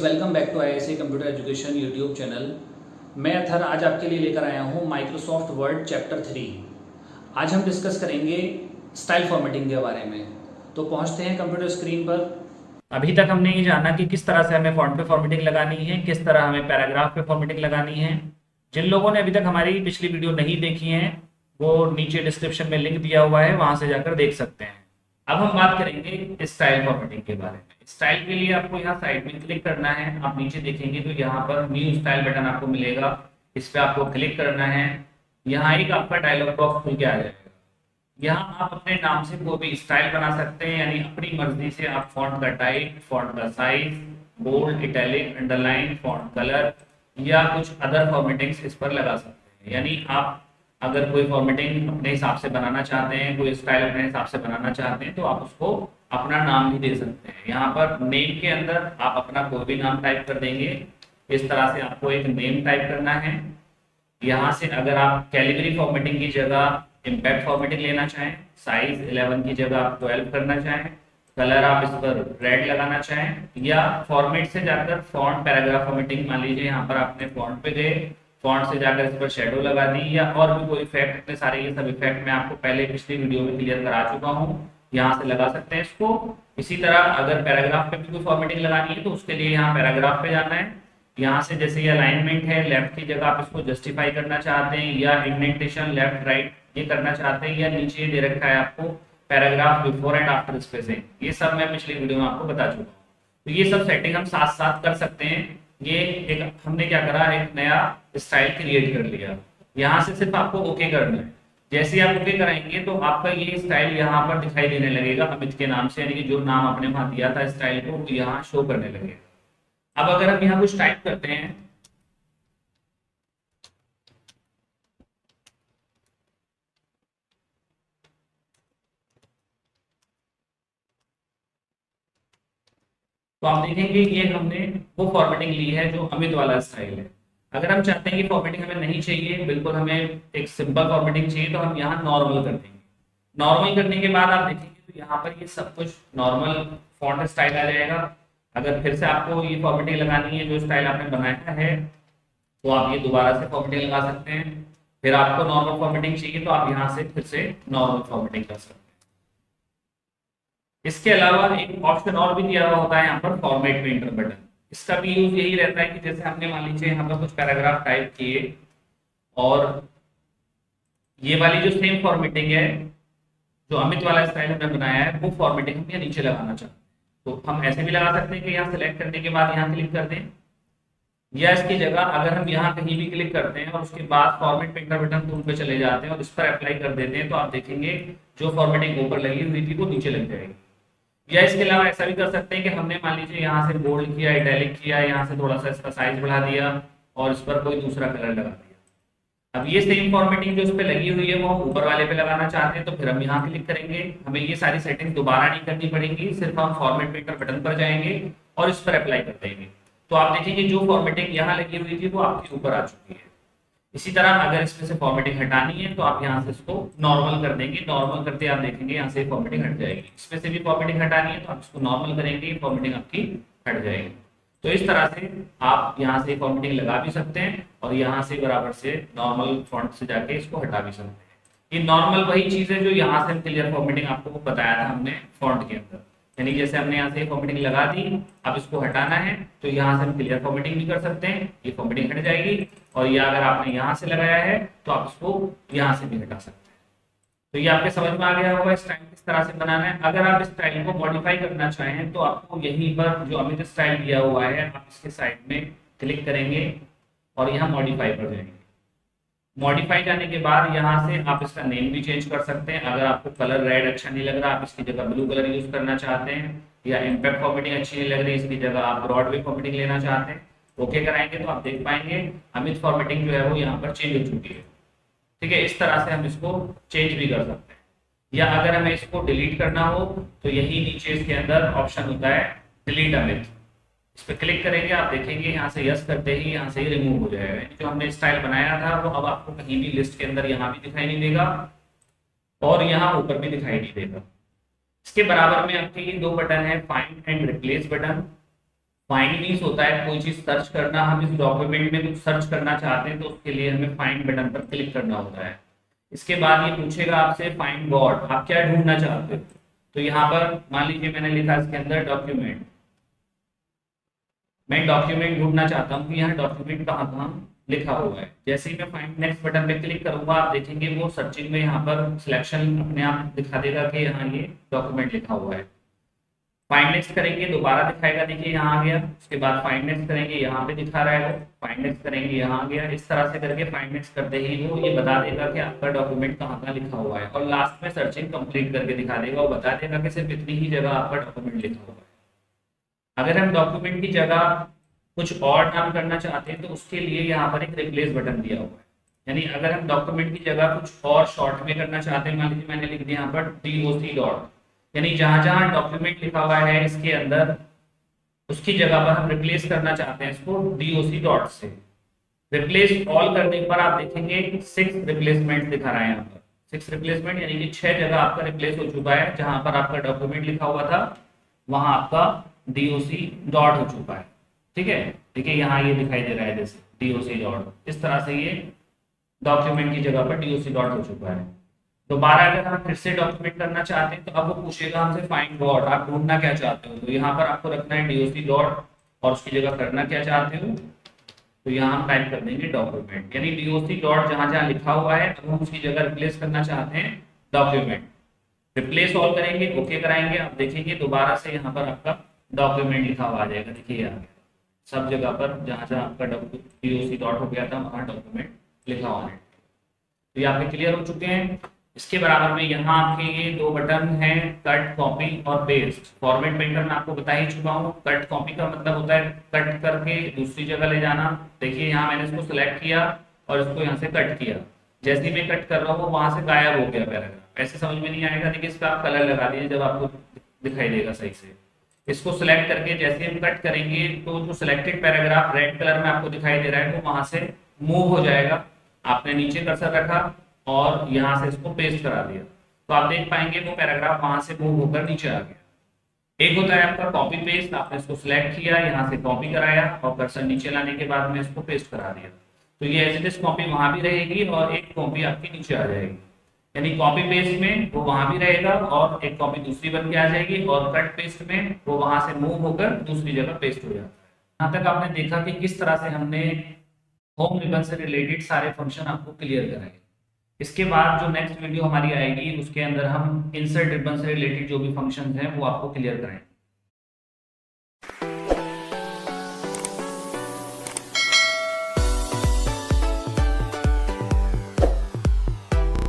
Welcome back to IISc computer education YouTube channel. मैं अथर आज आपके लिए लेकर आया हूँ माइक्रोसॉफ्ट वर्ड चैप्टर 3। आज हम डिस्कस करेंगे स्टाइल फॉर्मेटिंग के बारे में। तो पहुँचते हैं कंप्यूटर स्क्रीन पर। अभी तक हमने ये जाना कि किस तरह से हमें फॉन्ट पे फॉर्मेटिंग लगानी है, किस तरह हमें पैराग्राफ पे फॉर्मेटिंग लगानी है। जिन लोगों ने अभी तक हमारी पिछली वीडियो नहीं देखी है वो नीचे डिस्क्रिप्शन में लिंक दिया हुआ है, वहाँ से जाकर देख सकते हैं। अब हम बात करेंगे स्टाइल फॉर्मेटिंग के बारे में। स्टाइल के लिए आपको यहाँ साइड में क्लिक करना है। आप नीचे देखेंगे तो यहाँ पर न्यू स्टाइल बटन आपको मिलेगा, इस पर आपको क्लिक करना है। यहाँ एक आपका डायलॉग बॉक्स खुल के आ जाएगा। यहाँ आप अपने नाम से कोई भी स्टाइल बना सकते हैं, यानी अपनी मर्जी से आप फॉन्ट का टाइप, फॉन्ट का size, bold, italic, underline, font colour या कुछ अदर फॉर्मेटिंग्स इस पर लगा सकते हैं। यानी आप अगर कोई फॉर्मेटिंग अपने हिसाब से बनाना चाहते हैं, कोई स्टाइल अपने हिसाब से बनाना चाहते हैं, तो आप उसको अपना नाम भी दे सकते हैं। यहाँ पर नेम के अंदर आप अपना कोई भी नाम टाइप कर देंगे। इस तरह से आपको एक नेम टाइप करना है। यहाँ से अगर आप कैलिबरी फॉर्मेटिंग की जगह इम्पैक्ट फॉर्मेटिंग लेना चाहें, साइज 11 की जगह आप 12 करना चाहें, कलर आप इस पर रेड लगाना चाहें, या फॉर्मेट से जाकर फॉन्ट पैराग्राफ फॉर्मेटिंग, मान लीजिए यहाँ पर आपने फॉन्ट पे गए, फॉन्ट से जाकर इस पर शेडो लगा दी, या और भी कोई इफेक्ट, इतने सारे ये सब इफेक्ट मैं आपको पहले पिछली वीडियो में क्लियर करा चुका हूँ, यहाँ से लगा सकते हैं इसको। इसी तरह अगर पैराग्राफ पे भी कोई फॉर्मेटिंग लगानी है तो उसके लिए यहाँ पैराग्राफ पे जाना है। यहाँ से जैसे ये अलाइनमेंट है, लेफ्ट की जगह आप इसको जस्टिफाई करना चाहते हैं, या इंडेंटेशन लेफ्ट राइट ये करना चाहते हैं, या नीचे दे रखा है आपको paragraph before and after spacing, ये सब मैं पिछली वीडियो में आपको बता चुका हूँ। तो ये सब सेटिंग हम साथ साथ कर सकते हैं। ये एक हमने क्या करा, एक नया स्टाइल क्रिएट कर लिया। यहाँ से सिर्फ आपको ओके करना है। जैसे ही आप ओके कराएंगे तो आपका ये स्टाइल यहाँ पर दिखाई देने लगेगा अमित के नाम से, यानी कि जो नाम आपने वहां दिया था स्टाइल को, वो यहाँ शो करने लगेगा। अब अगर हम यहाँ कुछ टाइप करते हैं, तो आप देखेंगे ये हमने वो फॉर्मेटिंग ली है जो अमित वाला स्टाइल है। अगर हम चाहते हैं कि फॉर्मेटिंग हमें नहीं चाहिए, बिल्कुल हमें एक सिंपल फॉर्मेटिंग चाहिए, तो हम यहाँ नॉर्मल कर देंगे। नॉर्मल करने के बाद आप देखेंगे तो यहाँ पर ये सब कुछ नॉर्मल फॉन्ट स्टाइल आ जाएगा। अगर फिर से आपको ये फॉर्मेटिंग लगानी है जो स्टाइल आपने बनाया है, तो आप ये दोबारा से फॉर्मेटिंग लगा सकते हैं। फिर आपको नॉर्मल फॉर्मेटिंग चाहिए तो आप यहाँ से फिर से नॉर्मल फॉर्मेटिंग कर सकते हैं। इसके अलावा एक ऑप्शन और भी दिया हुआ होता है यहाँ पर, फॉर्मेट पेंटर बटन। इसका भी यूज यही रहता है कि जैसे हमने मान लीजिए यहाँ पर कुछ पैराग्राफ टाइप किए और ये वाली जो सेम फॉर्मेटिंग है जो अमित वाला स्टाइल हमने बनाया है, वो फॉर्मेटिंग हम यहाँ नीचे लगाना चाहते हैं, तो हम ऐसे भी लगा सकते हैं कि यहाँ सेलेक्ट करने के बाद यहाँ क्लिक कर दें, या इसकी जगह अगर हम यहाँ कहीं भी क्लिक करते हैं और उसके बाद फॉर्मेट पेंटर बटन टूल पे चले जाते हैं और इस पर अप्लाई कर देते हैं, तो आप देखेंगे जो फॉर्मेटिंग ऊपर लगी हुई थी वो नीचे लग जाएगी। या इसके अलावा ऐसा भी कर सकते हैं कि हमने मान लीजिए यहाँ से बोल्ड किया, इटैलिक किया, यहाँ से थोड़ा सा इसका साइज बढ़ा दिया और इस पर कोई दूसरा कलर लगा दिया। अब ये सेम फॉर्मेटिंग जो इस पे लगी हुई है वो ऊपर वाले पे लगाना चाहते हैं, तो फिर हम यहाँ क्लिक करेंगे। हमें ये सारी सेटिंग दोबारा नहीं करनी पड़ेगी, सिर्फ हम फॉर्मेट पेंटर बटन पर जाएंगे और इस पर अप्लाई कर देंगे। तो आप देखेंगे जो फॉर्मेटिंग यहाँ लगी हुई थी वो आपके ऊपर आ चुकी है। इसी तरह अगर इसमें से फॉर्मेटिंग हटानी है तो आप यहाँ से इसको नॉर्मल कर देंगे। नॉर्मल करते आप देखेंगे यहाँ से फॉर्मेटिंग हट जाएगी। इसमें से भी फॉर्मेटिंग हटानी है तो आप इसको नॉर्मल करेंगे, फॉर्मेटिंग आपकी हट जाएगी। तो इस तरह से आप यहाँ से फॉर्मेटिंग लगा भी सकते हैं और यहाँ से बराबर से नॉर्मल फॉन्ट से जाके इसको हटा भी सकते हैं। ये नॉर्मल वही चीज है जो यहाँ से क्लियर फॉर्मेटिंग आपको बताया था हमने फॉन्ट के अंदर, यानी जैसे हमने यहाँ से फॉर्मेटिंग लगा दी, अब इसको हटाना है तो यहाँ से हम क्लियर फॉर्मेटिंग भी कर सकते हैं, ये फॉर्मेटिंग हट जाएगी। और ये अगर आपने यहाँ से लगाया है तो आप इसको यहाँ से भी हटा सकते हैं। तो ये आपके समझ में आ गया होगा स्टाइल किस तरह से बनाना है। अगर आप स्टाइल को मॉडिफाई करना चाहें तो आपको यहीं पर जो अमित स्टाइल दिया हुआ है, आप इसके साइड में क्लिक करेंगे और यहाँ मॉडिफाई पर जाएंगे। मॉडिफाई जाने के बाद यहाँ से आप इसका नेम भी चेंज कर सकते हैं। अगर आपको कलर रेड अच्छा नहीं लग रहा, आप इसकी जगह ब्लू कलर यूज करना चाहते हैं, या इम्पैक्ट फॉर्मेटिंग अच्छी नहीं लग रही, इसकी जगह आप ब्रॉडवे फॉर्मेटिंग लेना चाहते हैं, ओके कराएंगे तो आप देख पाएंगे अमित फॉर्मेटिंग जो है वो यहाँ पर चेंज हो चुकी है। ठीक है, इस तरह से हम इसको चेंज भी कर सकते हैं। या अगर हमें इसको डिलीट करना हो तो यही नीचे इसके अंदर ऑप्शन होता है डिलीट अमित, इस पर क्लिक करेंगे, आप देखेंगे यहाँ से यस करते ही यहाँ से रिमूव हो जाएगा। जो हमने स्टाइल बनाया था वो अब आपको कहीं भी लिस्ट के अंदर यहाँ भी दिखाई नहीं देगा और यहाँ ऊपर भी दिखाई नहीं देगा। इसके बराबर में आपके ये दो बटन है, find and replace button. Find means होता है कोई चीज सर्च करना, हम इस डॉक्यूमेंट में कुछ सर्च करना चाहते हैं तो उसके लिए हमें फाइंड बटन पर क्लिक करना होता है। इसके बाद ये पूछेगा आपसे फाइंड गॉड, आप क्या ढूंढना चाहते हो। तो यहाँ पर मान लीजिए मैंने लिखा इसके अंदर डॉक्यूमेंट, मैं डॉक्यूमेंट ढूंढना चाहता हूँ कि यहाँ डॉक्यूमेंट कहाँ कहाँ लिखा हुआ है। जैसे ही मैं फाइंड नेक्स्ट बटन पे क्लिक करूंगा आप देखेंगे वो सर्चिंग में यहाँ पर सिलेक्शन अपने आप दिखा देगा कि यहाँ ये डॉक्यूमेंट लिखा हुआ है। फाइंड नेक्स्ट करेंगे दोबारा दिखाएगा, देखिए यहाँ आ गया। उसके बाद फाइंड नेक्स्ट करेंगे, यहाँ पे दिखा रहा है वो, फाइंड नेक्स्ट करेंगे यहाँ आ गया। इस तरह से करके फाइंड नेक्स्ट करते ही वो ये बता देगा कि आपका डॉक्यूमेंट कहाँ कहाँ लिखा हुआ है, और लास्ट में सर्चिंग कंप्लीट करके दिखा देगा और बता देगा कि सिर्फ इतनी ही जगह आपका डॉक्यूमेंट लिखा हुआ है। अगर हम डॉक्यूमेंट की जगह कुछ और नाम करना चाहते हैं तो उसके लिए यहाँ पर एक रिप्लेस बटन दिया हुआ है। यानी अगर हम डॉक्यूमेंट की जगह कुछ और शॉर्ट में करना चाहते हैं, मान लीजिए मैंने लिख दिया यहाँ पर DOC डॉट, यानी जहां जहां डॉक्यूमेंट लिखा हुआ है इसके अंदर उसकी जगह पर हम रिप्लेस करना चाहते हैं इसको DOC डॉट से। रिप्लेस ऑल करने पर आप देखेंगे 6 रिप्लेसमेंट दिखा रहा है यहाँ पर। 6 रिप्लेसमेंट यानी कि 6 जगह आपका रिप्लेस हो चुका है। जहां पर आपका डॉक्यूमेंट लिखा हुआ था वहां आपका DOC डॉट हो चुका है। ठीक है, देखिए यहाँ ये दिखाई दे रहा है जैसे DOC डॉट, इस तरह से ये डॉक्यूमेंट की जगह पर DOC डॉट हो चुका है। दोबारा अगर हम फिर से डॉक्यूमेंट करना चाहते हैं तो अब वो पूछेगा हमसे फाइंड गॉड, आप ढूंढना क्या चाहते हो। तो यहाँ पर आपको रखना है DOC डॉट और उसकी जगह करना क्या चाहते हो, तो यहाँ हम टाइप कर देंगे डॉक्यूमेंट, यानी DOC डॉट जहां जहां लिखा हुआ है अब हम उसकी जगह रिप्लेस करना चाहते हैं डॉक्यूमेंट। रिप्लेस ऑल करेंगे, ओके कराएंगे, आप देखेंगे दोबारा से यहाँ पर आपका डॉक्यूमेंट लिखा हुआ आ जाएगा। देखिए आ गया सब जगह पर जहां जहां आपका DOC डॉट हो गया था वहां डॉक्यूमेंट लिखा हुआ है। तो ये आपके क्लियर हो चुके हैं। इसके बराबर में यहाँ आपके ये 2 बटन हैं, कट कॉपी और पेस्ट। फॉर्मेट पेंटर मैं आपको बता ही चुका हूँ। कट कॉपी का मतलब होता है कट करके दूसरी जगह ले जाना। देखिए यहाँ मैंने इसको सिलेक्ट किया और इसको यहाँ से कट किया, जैसे ही मैं कट कर रहा हूँ वहां से गायब हो गया पैराग्राफ। ऐसे समझ में नहीं आएगा, देखिए इसका आप कलर लगा दीजिए जब आपको दिखाई देगा सही से। इसको सिलेक्ट करके जैसे हम कट करेंगे तो जो सिलेक्टेड पैराग्राफ रेड कलर में आपको दिखाई दे रहा है वो वहां से मूव हो जाएगा। आपने नीचे कर्सर रखा और यहाँ से इसको पेस्ट करा दिया तो आप देख पाएंगे वो पैराग्राफ वहां से मूव होकर नीचे आ गया। एक होता है आपका कॉपी पेस्ट, आपने इसको सिलेक्ट किया, यहाँ से कॉपी कराया और कर्सर नीचे लाने के बाद में इसको पेस्ट करा दिया, तो ये एज इट इज कॉपी वहां भी रहेगी और एक कॉपी आपकी नीचे आ जाएगी। यानी कॉपी पेस्ट में वो वहां भी रहेगा और एक कॉपी दूसरी बन के आ जाएगी, और कट पेस्ट में वो वहां से मूव होकर दूसरी जगह पेस्ट हो जाता है। यहाँ तक आपने देखा कि किस तरह से हमने होम रिबन से रिलेटेड सारे फंक्शन आपको क्लियर कराए। इसके बाद जो नेक्स्ट वीडियो हमारी आएगी उसके अंदर हम इंसर्ट रिबन से रिलेटेड जो भी फंक्शंस हैं वो आपको क्लियर कराएंगे।